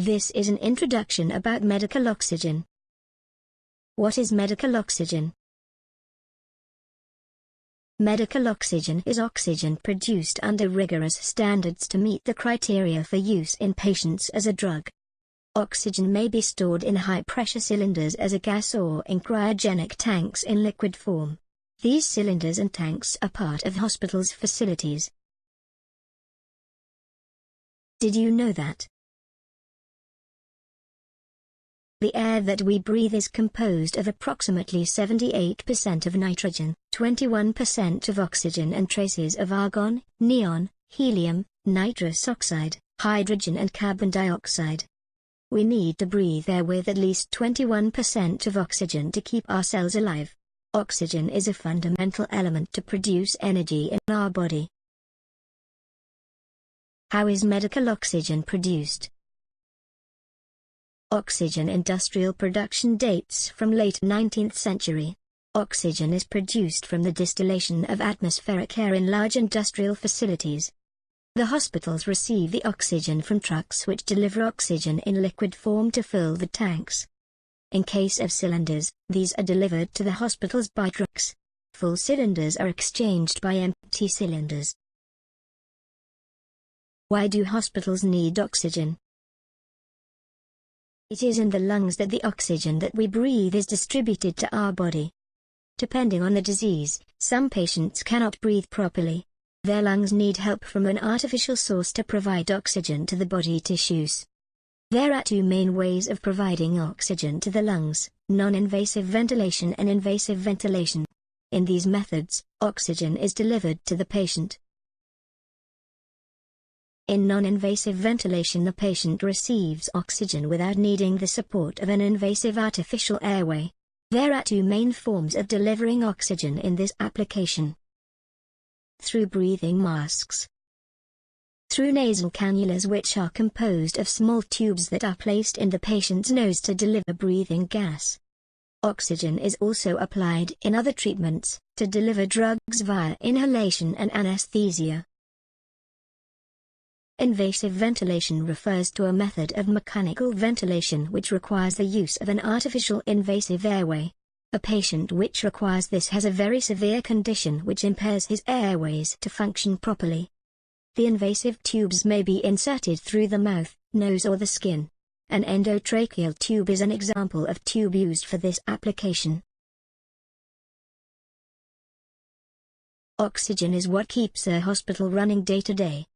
This is an introduction about medical oxygen. What is medical oxygen? Medical oxygen is oxygen produced under rigorous standards to meet the criteria for use in patients as a drug. Oxygen may be stored in high-pressure cylinders as a gas or in cryogenic tanks in liquid form. These cylinders and tanks are part of hospitals' facilities. Did you know that the air that we breathe is composed of approximately 78% of nitrogen, 21% of oxygen and traces of argon, neon, helium, nitrous oxide, hydrogen and carbon dioxide? We need to breathe air with at least 21% of oxygen to keep our cells alive. Oxygen is a fundamental element to produce energy in our body. How is medical oxygen produced? Oxygen industrial production dates from late 19th century. Oxygen is produced from the distillation of atmospheric air in large industrial facilities. The hospitals receive the oxygen from trucks which deliver oxygen in liquid form to fill the tanks. In case of cylinders, these are delivered to the hospitals by trucks. Full cylinders are exchanged by empty cylinders. Why do hospitals need oxygen? It is in the lungs that the oxygen that we breathe is distributed to our body. Depending on the disease, some patients cannot breathe properly. Their lungs need help from an artificial source to provide oxygen to the body tissues. There are two main ways of providing oxygen to the lungs: non-invasive ventilation and invasive ventilation. In these methods, oxygen is delivered to the patient. In non-invasive ventilation, the patient receives oxygen without needing the support of an invasive artificial airway. There are two main forms of delivering oxygen in this application: through breathing masks, through nasal cannulas, which are composed of small tubes that are placed in the patient's nose to deliver breathing gas. Oxygen is also applied in other treatments, to deliver drugs via inhalation and anesthesia. Invasive ventilation refers to a method of mechanical ventilation which requires the use of an artificial invasive airway. A patient which requires this has a very severe condition which impairs his airways to function properly. The invasive tubes may be inserted through the mouth, nose or the skin. An endotracheal tube is an example of tube used for this application. Oxygen is what keeps a hospital running day to day.